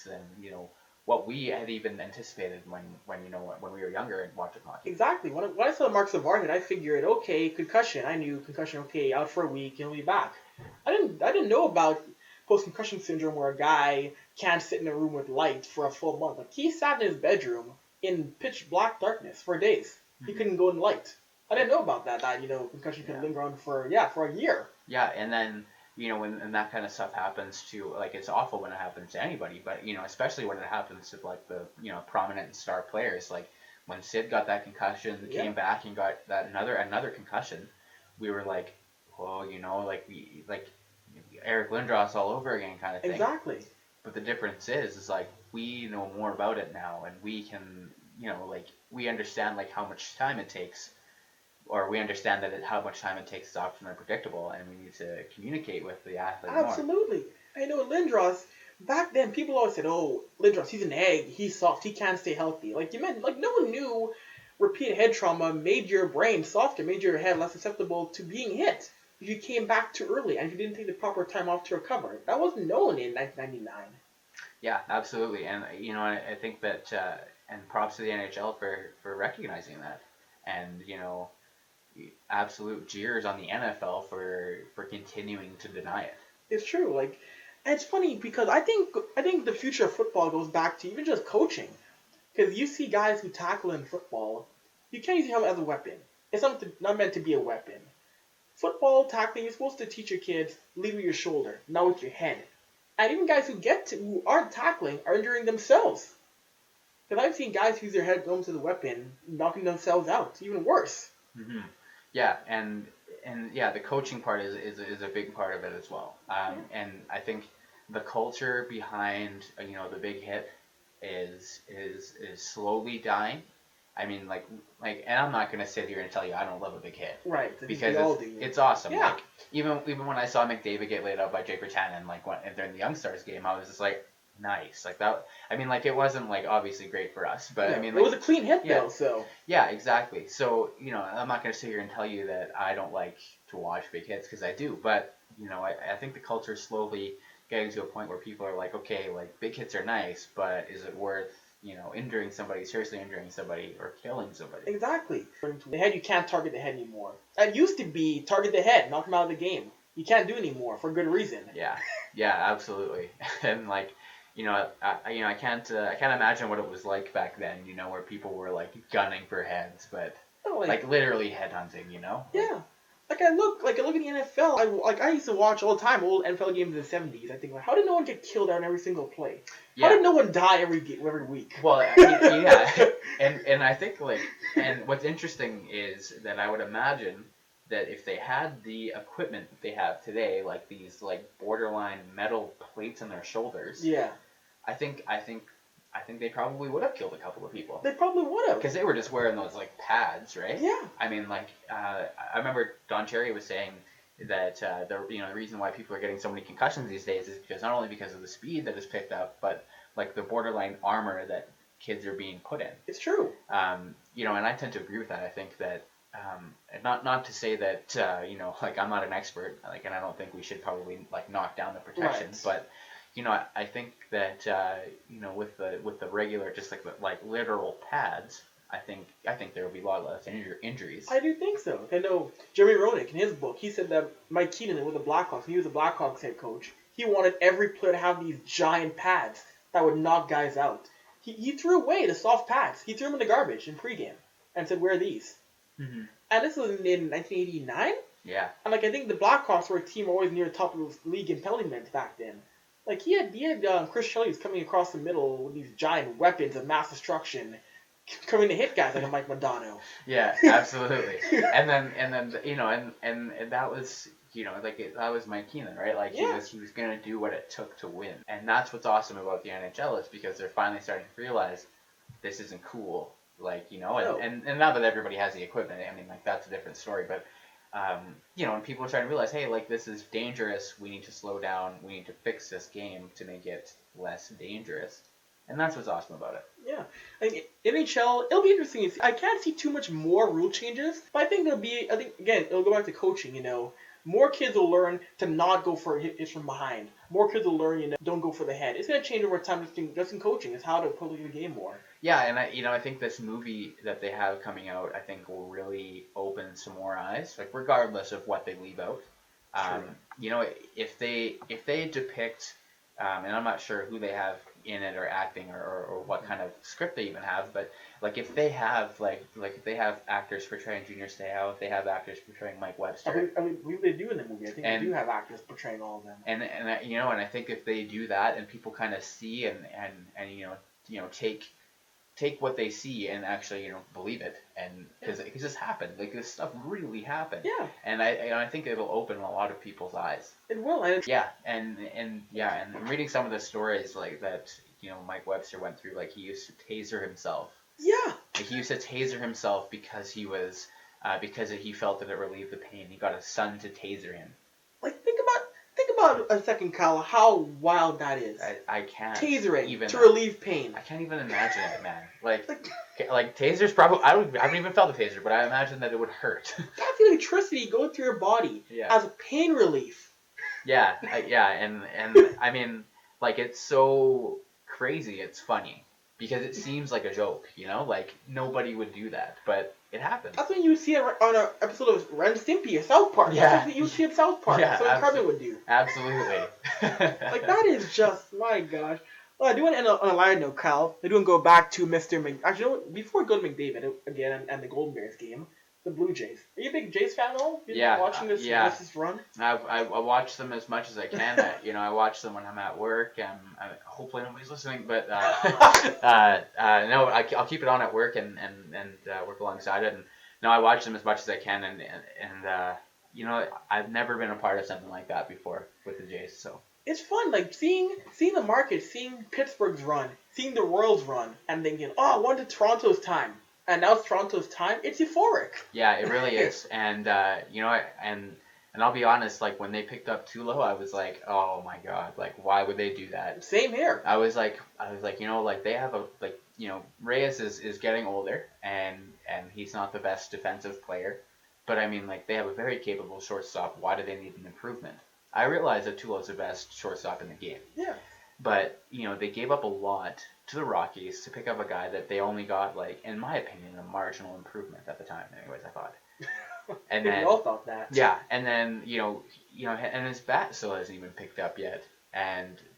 than what we had even anticipated when we were younger and watching hockey. Exactly. When I saw Mark Savard hit, I figured, okay, concussion. I knew concussion. Okay, out for a week, he'll be back. I didn't know about post concussion syndrome where a guy can't sit in a room with light for a full month. Like he sat in his bedroom in pitch black darkness for days. He couldn't go in light. I didn't know about that. That concussion can linger on for a year. Yeah, and then when that kind of stuff happens to, like, it's awful when it happens to anybody, but especially when it happens to like the prominent star players. Like when Sid got that concussion, came back and got that another concussion, we were like, well, like we like Eric Lindros all over again kind of thing. Exactly. But the difference is like we know more about it now, and we can like we understand like how much time it takes, or we understand that how much time it takes is often unpredictable, and we need to communicate with the athlete more. Absolutely. I know Lindros. Back then, people always said, "Oh, Lindros, he's an egg. He's soft. He can't stay healthy." Like you meant, like no one knew repeated head trauma made your brain softer, made your head less susceptible to being hit if you came back too early and if you didn't take the proper time off to recover. That wasn't known in 1999. Yeah, absolutely, and I think that and props to the NHL for recognizing that, and absolute jeers on the NFL for continuing to deny it. It's true. Like, and it's funny because I think the future of football goes back to even just coaching. Because you see guys who tackle in football, you can't use your helmet as a weapon. It's not meant to be a weapon. Football tackling, you're supposed to teach your kids lead with your shoulder, not with your head. And even guys who aren't tackling are injuring themselves. Because I've seen guys use their head almost as a weapon, knocking themselves out. Even worse. Mm-hmm. Yeah, and yeah, the coaching part is a big part of it as well. And I think the culture behind the big hit is slowly dying. I mean, and I'm not gonna sit here and tell you I don't love a big hit, Right? because we all do. it's awesome. Yeah. Like even when I saw McDavid get laid out by Jay Virtanen, like during the Young Stars game, I was just like, nice, like that. I mean, like it wasn't like obviously great for us, but Yeah, I mean, it was a clean hit yeah, though. So yeah, exactly. So I'm not gonna sit here and tell you that I don't like to watch big hits, because I do, but I think the culture is slowly getting to a point where people are like, okay, like big hits are nice, but is it worth seriously injuring somebody or killing somebody? exactly. The head, you can't target the head anymore. That used to be target the head, knock him out of the game. You can't do it anymore for good reason. Yeah, yeah, absolutely. And like, I can't imagine what it was like back then. Where people were like gunning for heads, but No, like literally headhunting. yeah. Like I look at the NFL. I used to watch all the time old NFL games in the '70s. I think, like, how did no one get killed out in every single play? How Yeah. did no one die every week? Well, I mean, yeah, and I think and what's interesting is that I would imagine that if they had the equipment that they have today, like these like borderline metal plates on their shoulders, Yeah, I think they probably would have killed a couple of people, they probably would have. because they were just wearing those like pads, right? Yeah. I mean, like I remember Don Cherry was saying that the reason why people are getting so many concussions these days is because not only because of the speed that is picked up, but like the borderline armor that kids are being put in. It's true. And I tend to agree with that. I think that, and not to say that, like I'm not an expert, like, and I don't think we should probably like knock down the protection, Right. but I think that, with the regular, just like literal pads, I think there will be a lot less injuries. I do think so. I know Jeremy Roenick in his book. He said that Mike Keenan with the Blackhawks, he was the Blackhawks head coach. He wanted every player to have these giant pads that would knock guys out. He threw away the soft pads. He threw them in the garbage in pregame and said, "Wear these." Mm-hmm. And this was in 1989. Yeah. And like I think the Blackhawks were a team always near the top of the league in penalty minutes back then. Like he had Chris Shelley coming across the middle with these giant weapons of mass destruction, coming to hit guys like a Mike Modano. Yeah, absolutely. and then and that was that was Mike Keenan, right? Like Yeah. he was gonna do what it took to win, and that's what's awesome about the NHL is because they're finally starting to realize this isn't cool. Like No. and now that everybody has the equipment, I mean, like that's a different story, but. And people are starting to realize, hey, like this is dangerous. We need to slow down. We need to fix this game to make it less dangerous, and that's what's awesome about it. Yeah, like NHL, it'll be interesting. I can't see too much more rule changes, but I think it'll be. I think again, it'll go back to coaching. more kids will learn to not go for hits from behind. More kids will learn, don't go for the head. It's gonna change over time. Just in coaching, it's how to play the game more. Yeah, and I think this movie that they have coming out, I think will really open some more eyes, like regardless of what they leave out. True. You know, if they depict, and I'm not sure who they have in it or acting or what kind of script they even have, but like if they have if they have actors portraying Junior Seau, if they have actors portraying Mike Webster, I believe they do in the movie. I think they do have actors portraying all of them. And I think if they do that and people kind of see and take what they see and actually believe it, and because this happened, like this stuff really happened. Yeah. And I think it'll open a lot of people's eyes. It will. And yeah, and reading some of the stories like that Mike Webster went through, like he used to taser himself. Yeah. Like he used to taser himself because he felt that it relieved the pain. He got his son to taser him. Like think about a second, Kyle, how wild that is. I can't tasering even to relieve pain. I can't even imagine it, man. Like tasers probably I haven't even felt a taser, but I imagine that it would hurt. That's electricity going through your body as pain relief. Yeah, and I mean, like it's so crazy, it's funny because it seems like a joke, like nobody would do that, but it happens. That's when you see it on an episode of Ren and Stimpy or South Park. Yeah. That's what you see in South Park. Yeah, That's what Carmen would do. Absolutely. Like that is just, my gosh. Well, I do want to end on a lighter note, Kyle. I do want to go back to Mr. Actually, you know what? Before we go to McDavid again and the Golden Bears game, the Blue Jays. Are you a big Jays fan at all? Watching this run? I watch them as much as I can. I watch them when I'm at work. Hopefully nobody's listening, but no, I'll keep it on at work and work alongside it. And no, I watch them as much as I can. And I've never been a part of something like that before with the Jays. So it's fun, like seeing the market, seeing Pittsburgh's run, seeing the Royals run, and thinking, oh, I went to Toronto's time. And now it's Toronto's time. It's euphoric. Yeah, it really is. And and I'll be honest, like when they picked up Tulo, I was like, oh my god, like why would they do that? Same here. I was like, they have Reyes is getting older and he's not the best defensive player, but I mean like they have a very capable shortstop. Why do they need an improvement? I realize that Tulo's the best shortstop in the game. Yeah. But, they gave up a lot to the Rockies to pick up a guy that they only got, like, in my opinion, a marginal improvement at the time. Anyways, I thought. And then, we all thought that. Yeah, and then, and his bat still hasn't even picked up yet.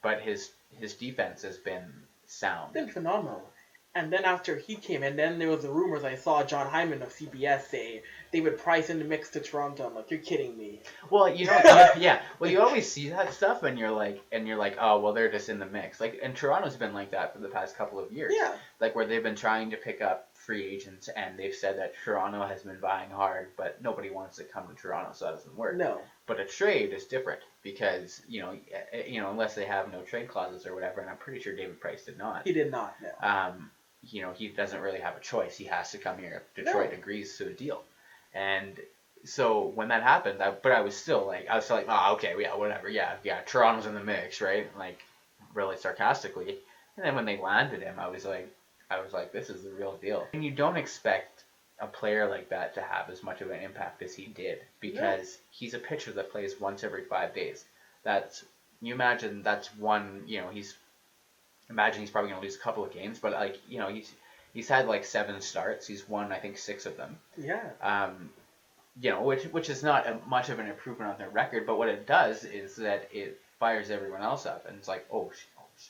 But his defense has been sound. It's been phenomenal. And then after he came in, then there was the rumors I saw John Hyman of CBS say David Price in the mix to Toronto. I'm like, you're kidding me. Well, yeah. Well, you always see that stuff, and you're like, oh, well, they're just in the mix. Like, and Toronto's been like that for the past couple of years. Yeah. Like where they've been trying to pick up free agents, and they've said that Toronto has been buying hard, but nobody wants to come to Toronto, so that doesn't work. No. But a trade is different because unless they have no trade clauses or whatever, and I'm pretty sure David Price did not. He did not. No. He doesn't really have a choice. He has to come here if Detroit agrees to a deal. And so when that happened, I was still like, oh, okay, yeah, whatever, yeah, Toronto's in the mix, right? Like, really sarcastically. And then when they landed him, I was like, this is the real deal. And you don't expect a player like that to have as much of an impact as he did because he's a pitcher that plays once every 5 days. You imagine that's one, imagine he's probably going to lose a couple of games, but like, he's had like 7 starts. He's won, I think, 6 of them. Yeah. Which is not much of an improvement on their record, but what it does is that it fires everyone else up, and it's like,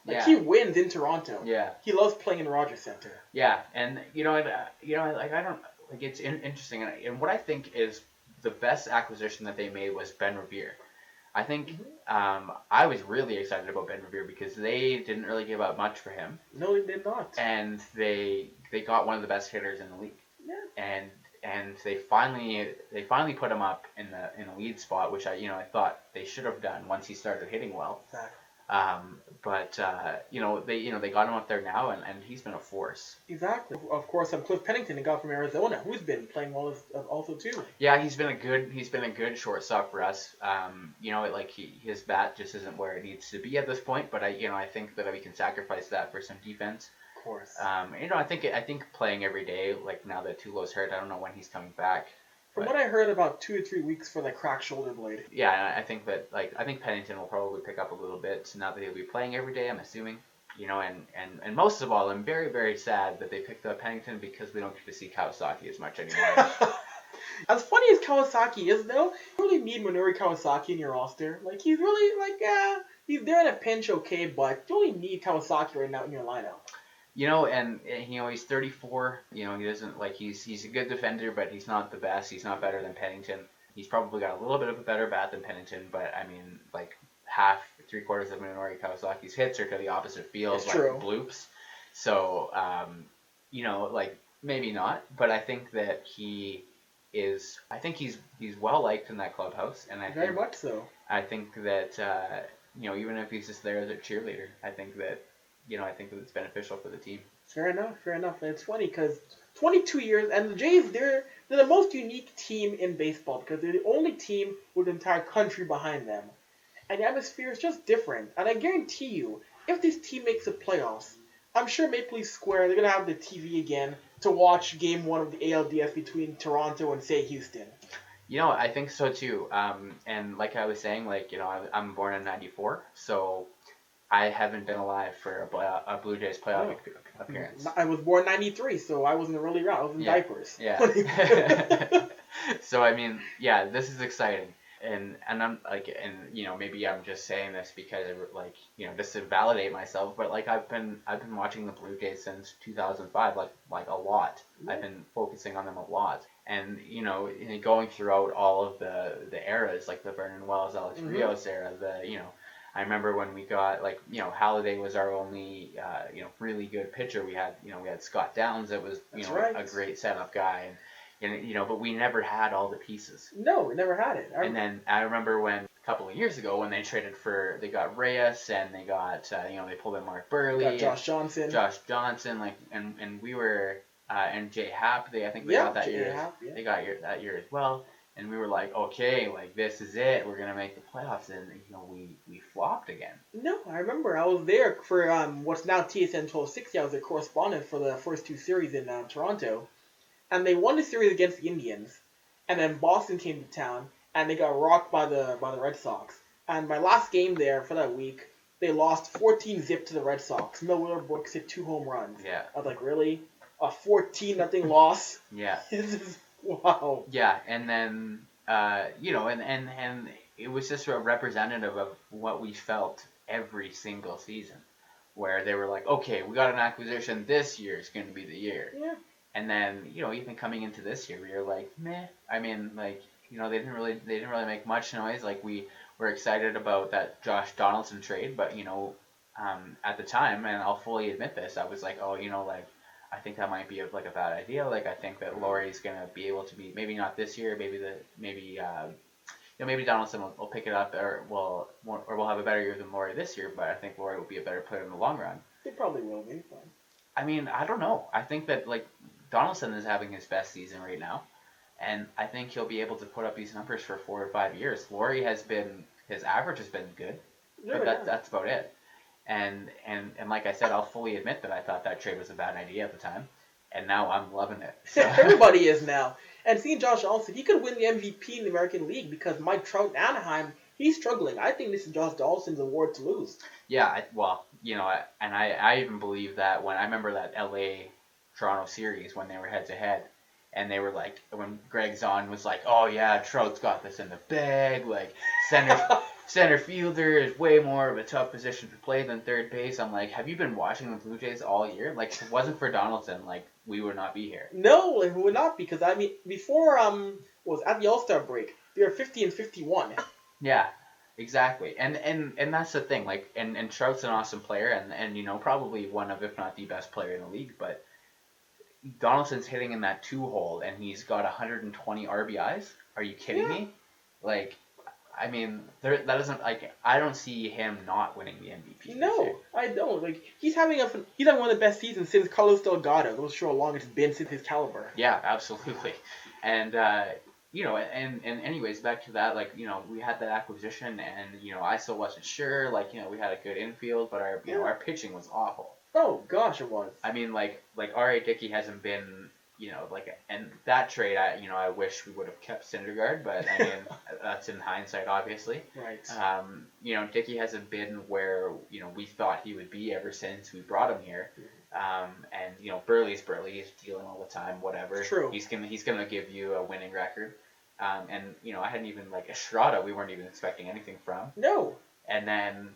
like he wins in Toronto. Yeah. He loves playing in the Rogers Center. Yeah, and it's interesting, and what I think is the best acquisition that they made was Ben Revere. I think I was really excited about Ben Revere because they didn't really give up much for him. No, they did not. And they got one of the best hitters in the league. Yeah. And they finally put him up in the lead spot, which I thought they should have done once he started hitting well. Exactly. But they got him up there now, and he's been a force. Exactly. Of course, Cliff Pennington, they got from Arizona, who's been playing well also too. Yeah, he's been a good shortstop for us. His bat just isn't where it needs to be at this point, but I think that we can sacrifice that for some defense. Of course. I think playing every day, like now that Tulo's hurt, I don't know when he's coming back. From what I heard, about 2 to 3 weeks for the cracked shoulder blade. Yeah, I think that I think Pennington will probably pick up a little bit now that he'll be playing every day. I'm assuming, and most of all, I'm very very sad that they picked up Pennington because we don't get to see Kawasaki as much anymore. As funny as Kawasaki is, though, you really need Minoru Kawasaki in your roster. Like he's really he's there in a pinch, okay, but you only need Kawasaki right now in your lineup. And he's 34. He doesn't he's a good defender, but he's not the best. He's not better than Pennington. He's probably got a little bit of a better bat than Pennington, but I mean, half, 3/4 of Minoru Kawasaki's hits are to the opposite field, it's true. bloops. So, maybe not, but I think that I think he's well liked in that clubhouse, and Very much so. I think that even if he's just there as a cheerleader, I think that it's beneficial for the team. Fair enough. And it's funny because 22 years, and the Jays, they're the most unique team in baseball because they're the only team with an entire country behind them. And the atmosphere is just different. And I guarantee you, if this team makes the playoffs, I'm sure Maple Leaf Square, they're going to have the TV again to watch Game 1 of the ALDS between Toronto and, say, Houston. I think so too. And like I was saying, I'm born in '94, so I haven't been alive for a Blue Jays playoff appearance. I was born in '93, so I wasn't really around. I was in diapers. Yeah. So I mean, yeah, this is exciting, and I'm maybe I'm just saying this because just to validate myself, but I've been watching the Blue Jays since 2005, a lot. Yeah. I've been focusing on them a lot, and going throughout all of the eras, like the Vernon Wells, Alex Rios era, I remember when we got Halladay was our only really good pitcher. We had Scott Downs that was a great setup guy, and but we never had all the pieces. No, we never had it. And then I remember when a couple of years ago when they got Reyes and they got they pulled in Mark Burley, got Josh Johnson, and we were and Jay Happ. I think they got that year. Happ, yeah. They got that year as well. And we were like, okay, this is it. We're gonna make the playoffs, and we flopped again. No, I remember I was there for what's now TSN 1260. I was a correspondent for the first 2 series in Toronto, and they won the series against the Indians, and then Boston came to town, and they got rocked by the Red Sox. And my last game there for that week, they lost 14-0 to the Red Sox. Miller Brooks hit 2 home runs. Yeah. I was like, really? A 14-0 loss? Yeah. Wow. Yeah, and then and it was just a representative of what we felt every single season, where they were like, okay, we got an acquisition, this year is going to be the year. Yeah. And then even coming into this year, we were like, meh. I mean, they didn't really make much noise. We were excited about that Josh Donaldson trade, but at the time, and I'll fully admit this, I was like, oh, I think that might be a bad idea. I think that Laurie's gonna be able to be, maybe not this year, maybe Donaldson will pick it up, or we'll have a better year than Laurie this year. But I think Laurie will be a better player in the long run. They probably will be fine. I mean, I don't know. I think that Donaldson is having his best season right now, and I think he'll be able to put up these numbers for 4 or 5 years. Laurie his average has been good, but that's about it. And like I said, I'll fully admit that I thought that trade was a bad idea at the time, and now I'm loving it. So. Everybody is now. And seeing Josh Donaldson, he could win the MVP in the American League because Mike Trout in Anaheim, he's struggling. I think this is Josh Donaldson's award to lose. Yeah, I even believe that when I remember that LA-Toronto series when they were head-to-head, and they were when Greg Zahn was like, oh yeah, Trout's got this in the bag, center fielder is way more of a tough position to play than third base. I'm like, have you been watching the Blue Jays all year? If it wasn't for Donaldson, we would not be here. No, we would not, because before was at the All-Star break, they were 50-51. Yeah, exactly. And that's the thing. And Trout's an awesome player, and probably one of, if not the best player in the league, but Donaldson's hitting in that 2-hole, and he's got 120 RBIs. Are you kidding me? I mean, that doesn't I don't see him not winning the MVP. No, I don't. He's having one of the best seasons since Carlos Delgado. Those show how long it's been since his caliber. Yeah, absolutely. And and anyways, back to that. We had that acquisition, and I still wasn't sure. We had a good infield, but our pitching was awful. Oh gosh, it was. I mean, R.A. Dickey hasn't been and that trade, I wish we would have kept Syndergaard, but I mean, that's in hindsight, obviously. Right. Dickey hasn't been where, we thought he would be ever since we brought him here. And, Burley's Burley, he's dealing all the time, whatever. It's true. He's gonna give you a winning record. And, I hadn't even, Estrada, we weren't even expecting anything from. No. And then,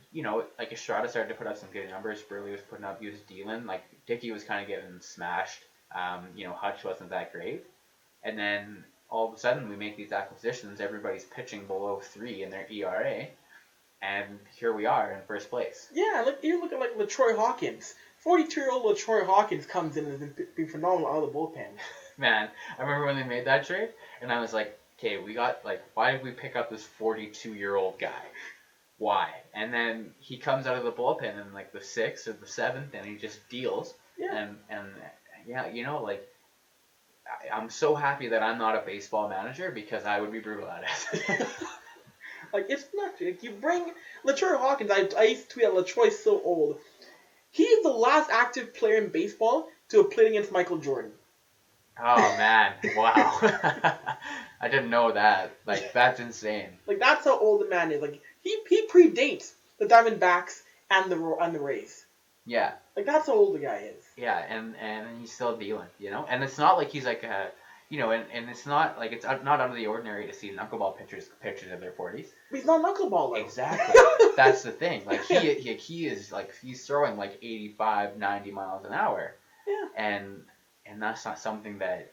Estrada started to put up some good numbers. Burley was putting up, he was dealing. Dickey was kind of getting smashed. Hutch wasn't that great. And then all of a sudden we make these acquisitions. Everybody's pitching below 3 in their ERA. And here we are in first place. Yeah, you look at LaTroy Hawkins. 42-year-old LaTroy Hawkins comes in and has been phenomenal out of the bullpen. Man, I remember when they made that trade, and I was like, okay, we got, why did we pick up this 42-year-old guy? Why? And then he comes out of the bullpen in, the 6th or the 7th, and he just deals. Yeah. And yeah, I'm so happy that I'm not a baseball manager because I would be brutal at it. It's not, you bring LaTroy Hawkins. I used to tweet at LaTroy's so old. He's the last active player in baseball to have played against Michael Jordan. Oh man, wow. I didn't know that. That's insane. That's how old the man is. He predates the Diamondbacks and the Rays. Yeah. That's how old the guy is. Yeah, and he's still dealing, And it's not like he's and it's not it's not out of the ordinary to see knuckleball pitchers in their 40s. But he's not knuckleball though. Exactly. That's the thing. He is he's throwing 85, 90 miles an hour. Yeah. And that's not something that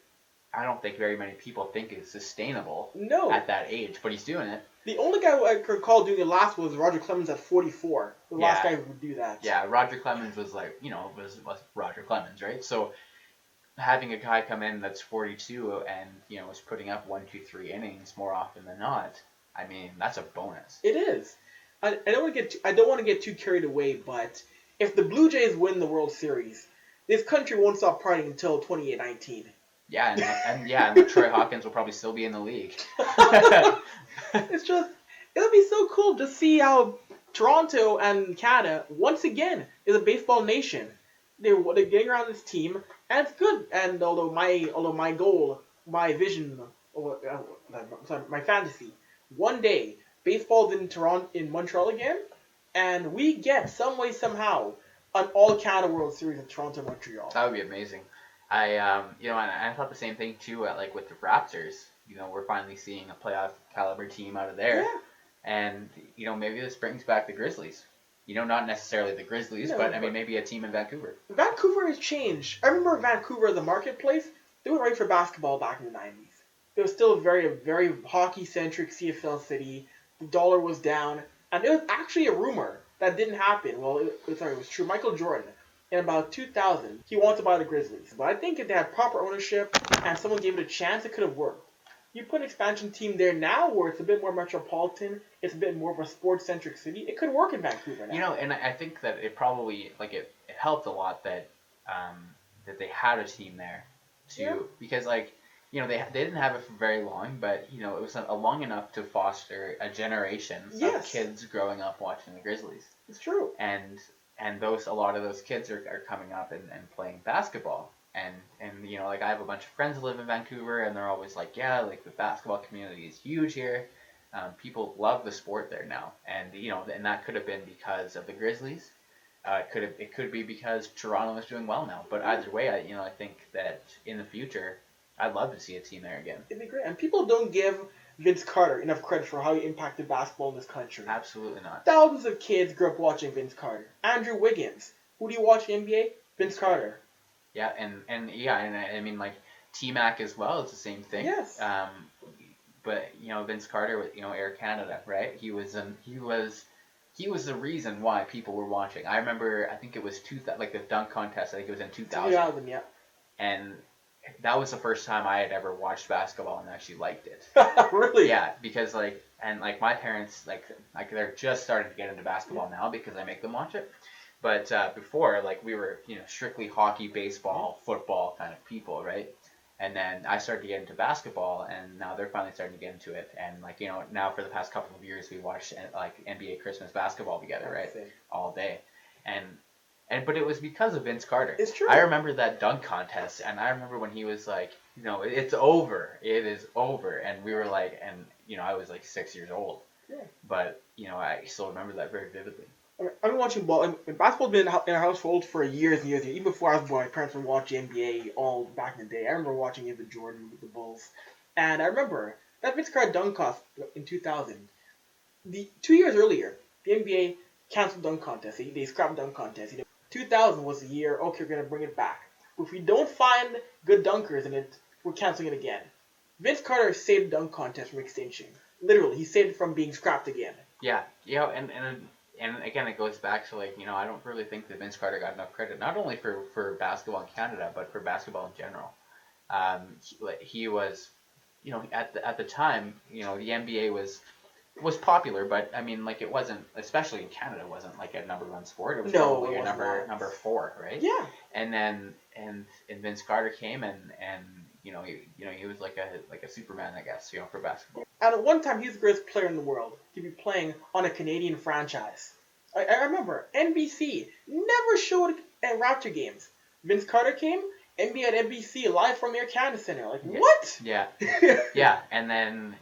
I don't think very many people think is sustainable. No. At that age, but he's doing it. The only guy who I could recall doing it last was Roger Clemens at 44. The last guy who would do that. Yeah, Roger Clemens was was Roger Clemens, right? So having a guy come in that's 42 and was putting up 1, 2, 3 innings more often than not, I mean that's a bonus. It is. I don't want to get too carried away, but if the Blue Jays win the World Series, this country won't stop partying until 28-19. Yeah, and LaTroy Hawkins will probably still be in the league. It's just, it'll be so cool to see how Toronto and Canada, once again, is a baseball nation. They're getting around this team, and it's good. And although my goal, my vision, my fantasy, one day, baseball's in Montreal again, and we get some way, somehow, an all-Canada World Series in Toronto, Montreal. That would be amazing. I thought the same thing too. With the Raptors, we're finally seeing a playoff caliber team out of there. Yeah. And maybe this brings back the Grizzlies. Not necessarily the Grizzlies, but I mean maybe a team in Vancouver. Vancouver has changed. I remember Vancouver, the marketplace. They were right for basketball back in the 90s. It was still a very, very hockey-centric CFL city. The dollar was down, and it was actually a rumor that didn't happen. Well, it was true. Michael Jordan, in about 2000, he wanted to buy the Grizzlies. But I think if they had proper ownership and someone gave it a chance, it could have worked. You put an expansion team there now where it's a bit more metropolitan, it's a bit more of a sports-centric city, it could work in Vancouver now. And I think that it probably, it helped a lot that that they had a team there, too. Yeah. Because, they didn't have it for very long, but, it was long enough to foster a generation of kids growing up watching the Grizzlies. It's true. And a lot of those kids are coming up and playing basketball. And I have a bunch of friends who live in Vancouver, and they're always like, yeah, the basketball community is huge here. People love the sport there now, and and that could have been because of the Grizzlies. It could be because Toronto is doing well now. But either way, I think that in the future, I'd love to see a team there again. It'd be great, and people don't give Vince Carter enough credit for how he impacted basketball in this country. Absolutely not. Thousands of kids grew up watching Vince Carter. Andrew Wiggins. Who do you watch in the NBA? Vince Carter. Yeah, and I mean T-Mac as well. It's the same thing. Yes. But Vince Carter with Air Canada, right? He was the reason why people were watching. I remember, I think it was the dunk contest. I think it was in 2000. 2000, yeah. And that was the first time I had ever watched basketball and actually liked it. Really? Yeah, because my parents they're just starting to get into basketball now because I make them watch it. But before, we were, strictly hockey, baseball, football kind of people, right? And then I started to get into basketball, and now they're finally starting to get into it. And, now for the past couple of years, we watched, NBA Christmas basketball together, right? All day. And but it was because of Vince Carter. It's true. I remember that dunk contest, and I remember when he was like, it's over, it is over, and we were like, and I was like 6 years old, Yeah. but I still remember that very vividly. I've been watching ball. And basketball's been in our household for years and years. Even before I was born, my parents would watch NBA all back in the day. I remember watching the Jordan with the Bulls, and I remember that Vince Carter dunk contest in 2000. The 2 years earlier, the NBA canceled dunk contest. They scrapped dunk contest. 2000 was the year. Okay, we're gonna bring it back. But if we don't find good dunkers in it, we're canceling it again. Vince Carter saved the dunk contest from extinction. Literally, he saved it from being scrapped again. Yeah, and again, it goes back to I don't really think that Vince Carter got enough credit, not only for basketball in Canada, but for basketball in general. He was, at the time, the NBA was popular, but I mean, like, it wasn't, especially in Canada, it wasn't like a number one sport. It was probably a number four, right? Yeah. And then and Vince Carter came and he was like a Superman, I guess, for basketball. And at one time, he was the greatest player in the world to be playing on a Canadian franchise. I remember NBC never showed Raptor games. Vince Carter came, NBA at NBC live from Air Canada Center. Like, Yeah. what? Yeah, yeah, and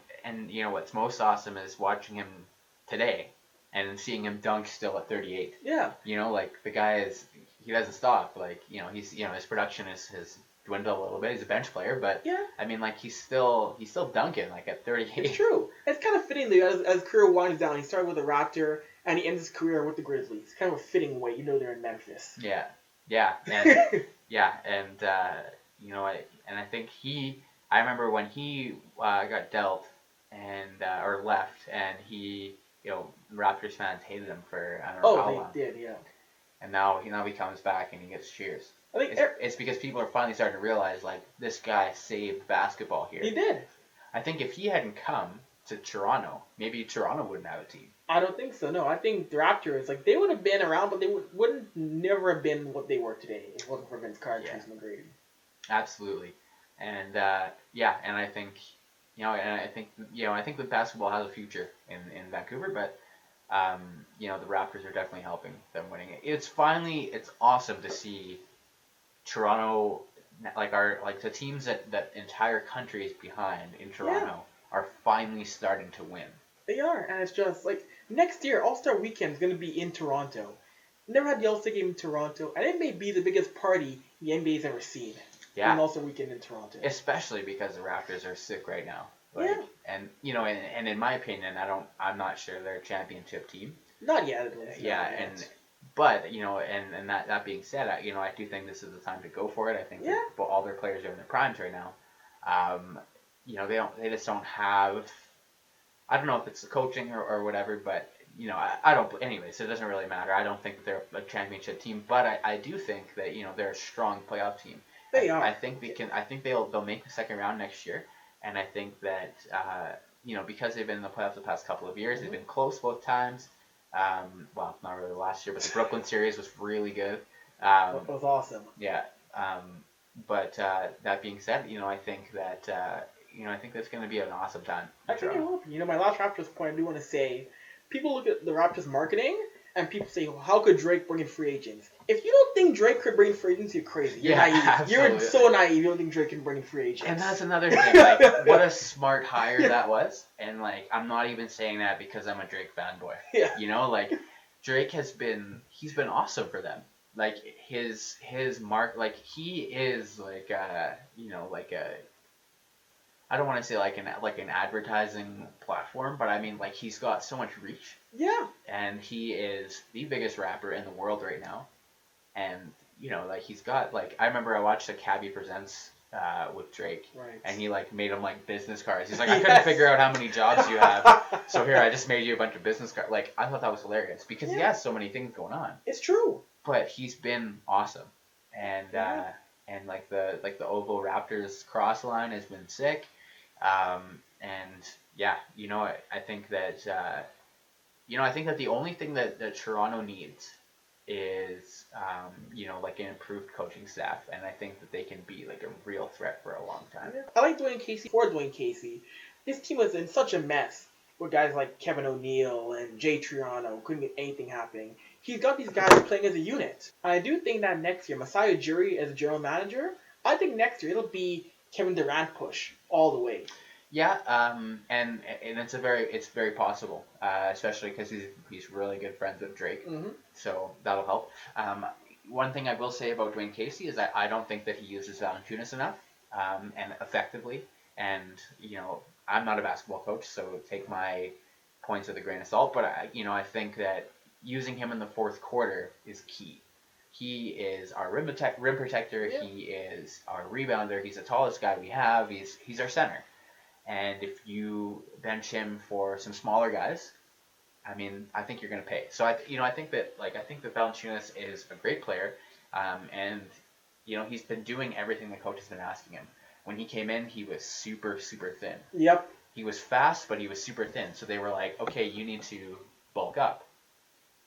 what's most awesome is watching him today and seeing him dunk still at 38. Yeah. Like, the guy he doesn't stop. Like, he's his production has dwindled a little bit. He's a bench player, but yeah. I mean, like, he's still dunking like at 38. It's true. It's kind of fitting that as his career winds down, he started with the Raptor and he ends his career with the Grizzlies. It's kind of a fitting way, they're in Memphis. Yeah, and yeah, and I think I remember when he got dealt and or left, and he, Raptors fans hated him for I don't know how long. They did, yeah. And now he comes back and he gets cheers. I think it's because people are finally starting to realize, like, this guy saved basketball here. He did. I think if he hadn't come to Toronto, maybe Toronto wouldn't have a team. I don't think so. No, I think the Raptors, like, they would have been around, but they wouldn't never have been what they were today if it wasn't for Vince Carter, Tracy McGrady. Absolutely, and and I think, I think that basketball has a future in Vancouver, but the Raptors are definitely helping them winning it. It's awesome to see Toronto, like the teams that entire country is behind in Toronto are finally starting to win. They are, and it's just like next year, All-Star Weekend is going to be in Toronto. Never had the All-Star Game in Toronto, and it may be the biggest party the NBA's ever seen. Yeah. An All-Star Weekend in Toronto. Especially because the Raptors are sick right now. Yeah. And and in my opinion, I'm not sure they're a championship team. Not yet. But and that being said, I do think this is the time to go for it. I think that all their players are in their primes right now. They just don't have. I don't know if it's the coaching or whatever, but I don't. Anyways, it doesn't really matter. I don't think that they're a championship team, but I do think that they're a strong playoff team. They are. I think they'll make the second round next year, and I think that because they've been in the playoffs the past couple of years, they've been close both times. Well, not really last year, but the Brooklyn series was really good. It was awesome. Yeah. But that being said, I think that I think that's going to be an awesome time. I think it will be. My last Raptors point, I do want to say, people look at the Raptors marketing and people say, well, how could Drake bring in free agents? If you don't think Drake could bring in free agents, you're crazy. You're naive. Absolutely. You're so naive. You don't think Drake can bring in free agents. And that's another thing. Like, what a smart hire that was. And like, I'm not even saying that because I'm a Drake fanboy. Yeah. Like, Drake he's been awesome for them. Like, his mark, like, he is like like a, I don't want to say like an advertising platform, but I mean, like, he's got so much reach. Yeah. And he is the biggest rapper in the world right now. And like, he's got, like, I remember I watched the Cabby Presents with Drake, right. And he like made him like business cards. He's like, I couldn't figure out how many jobs you have, so here, I just made you a bunch of business cards. Like, I thought that was hilarious because he has so many things going on. It's true. But he's been awesome, and and like the Oval Raptors cross line has been sick, and I think that I think that the only thing that Toronto needs is like an improved coaching staff, and I think that they can be like a real threat for a long time. I like Dwayne Casey. For Dwayne Casey, his team was in such a mess with guys like Kevin O'Neal and Jay Triano couldn't get anything happening. he's got these guys playing as a unit. And I do think that next year, Masai Ujiri as a general manager, I think next year it'll be Kevin Durant push all the way. Yeah, and it's very possible, especially because he's really good friends with Drake, so that'll help. One thing I will say about Dwayne Casey is that I don't think that he uses Valanciunas enough, and effectively. And I'm not a basketball coach, so take my points with a grain of salt. But I think that using him in the fourth quarter is key. He is our rim protector. Yeah. He is our rebounder. He's the tallest guy we have. He's our center. And if you bench him for some smaller guys, I mean, I think you're going to pay. So I think that Valanciunas is a great player, and he's been doing everything the coach has been asking him. When he came in, he was super super thin. Yep. He was fast, but he was super thin. So they were like, okay, you need to bulk up.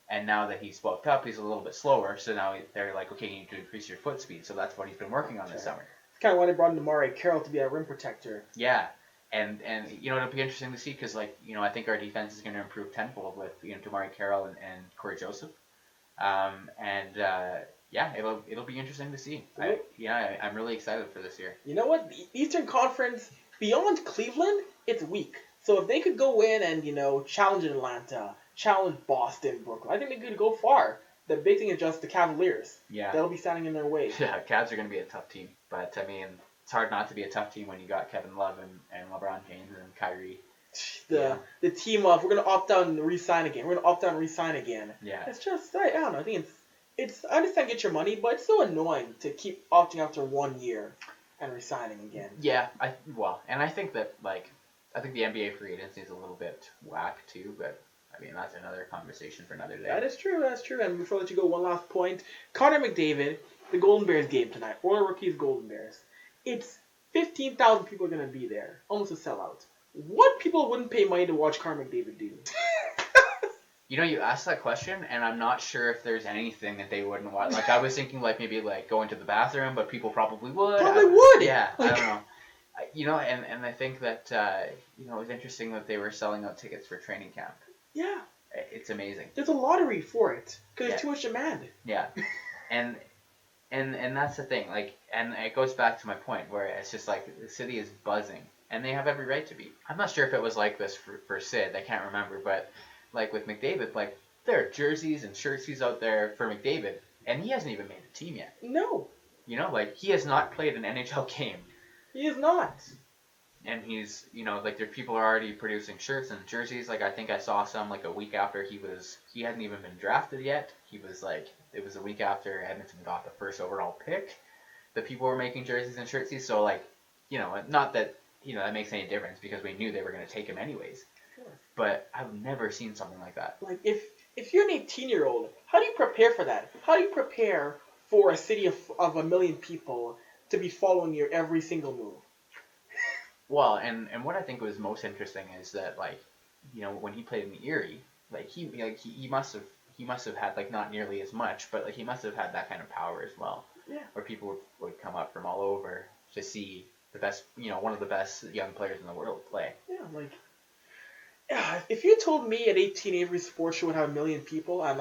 And now that he's bulked up, he's a little bit slower. So now they're like, okay, you need to increase your foot speed. So that's what he's been working on this summer. It's kind of why they brought in Amari Carroll to be a rim protector. Yeah. And it'll be interesting to see because I think our defense is going to improve tenfold with Damari Carroll and Corey Joseph, it'll be interesting to see. I'm really excited for this year. You know what? The Eastern Conference beyond Cleveland, it's weak. So if they could go in and challenge Atlanta, challenge Boston, Brooklyn, I think they could go far. The big thing is just the Cavaliers. Yeah, they'll be standing in their way. Yeah, Cavs are going to be a tough team, but I mean. It's hard not to be a tough team when you got Kevin Love and LeBron James and Kyrie. The team of we're gonna opt out and re-sign again. We're gonna opt out and re-sign again. Yeah. It's just I don't know. I think it's I understand get your money, but it's so annoying to keep opting out after 1 year and re-signing again. Yeah, I think that I think the NBA free agency is a little bit whack too, but I mean that's another conversation for another day. That is true. And before I let you go, one last point: Connor McDavid, the Golden Bears game tonight. Royal Rookies, Golden Bears. It's 15,000 people are going to be there. Almost a sellout. What people wouldn't pay money to watch Connor McDavid do? You asked that question, and I'm not sure if there's anything that they wouldn't watch. Like, I was thinking, maybe, going to the bathroom, but people probably would. Probably would! Yeah, I don't know. And I think that, it was interesting that they were selling out tickets for training camp. Yeah. It's amazing. There's a lottery for it, because there's too much demand. Yeah. And that's the thing, and it goes back to my point where it's just the city is buzzing, and they have every right to be. I'm not sure if it was like this for Sid, I can't remember, but with McDavid, there are jerseys and shirtsies out there for McDavid, and he hasn't even made a team yet. No. He has not played an NHL game. He is not. And he's, there people are already producing shirts and jerseys. I think I saw some a week after he hadn't even been drafted yet. He was it was a week after Edmonton got the first overall pick. The people were making jerseys and shirtsies. So not that that makes any difference because we knew they were going to take him anyways. Sure. But I've never seen something like that. If you're an 18-year-old, how do you prepare for that? How do you prepare for a city of 1 million people to be following your every single move? Well, and what I think was most interesting is that when he played in the Erie, he must have had not nearly as much, but he must have had that kind of power as well. Yeah. Where people would come up from all over to see the best, one of the best young players in the world play. Yeah, if you told me at 18 every sports show would have 1 million people and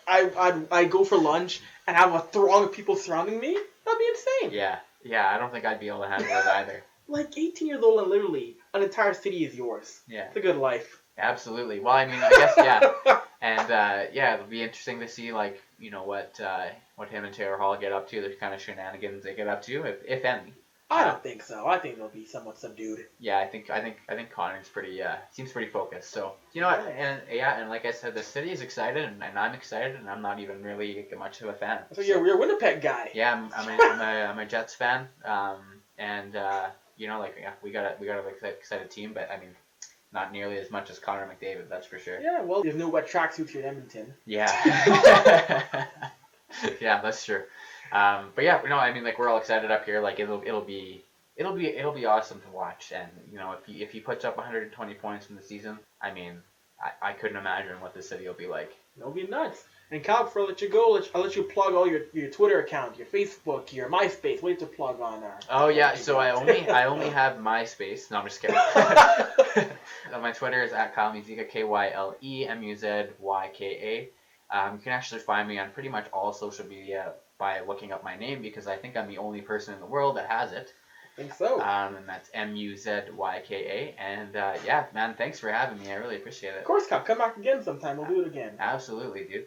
I'd go for lunch and have a throng of people surrounding me, that'd be insane. Yeah, I don't think I'd be able to handle it either. 18 years old and literally an entire city is yours. Yeah. It's a good life. Absolutely. Well, I mean, I guess, yeah. And, it'll be interesting to see, what him and Taylor Hall get up to, the kind of shenanigans they get up to, if any. I don't think so. I think they'll be somewhat subdued. Yeah, I think Connor's seems pretty focused. So, you know what, and like I said, the city is excited, and I'm excited, and I'm not even really much of a fan. So you're a Winnipeg guy. Yeah, I'm a Jets fan, we got an excited team, but I mean, not nearly as much as Connor McDavid, that's for sure. Yeah, well, there's no wet tracksuits here in Edmonton. Yeah. Yeah, that's true. But yeah, I mean, we're all excited up here. It'll be awesome to watch. And if he puts up 120 points in the season, I mean, I couldn't imagine what the city will be like. It'll be nuts. And Kyle, before I let you go, I'll let you plug all your Twitter account, your Facebook, your MySpace. What do you have to plug on there? Oh yeah, so I only have MySpace. No, I'm just kidding. My Twitter is @KyleMuzyka, KyleMuzyka. You can actually find me on pretty much all social media by looking up my name because I think I'm the only person in the world that has it. I think so. And that's Muzyka. And yeah, man, thanks for having me. I really appreciate Of it. course, Cap, come back again sometime. We'll do it again. Absolutely, dude.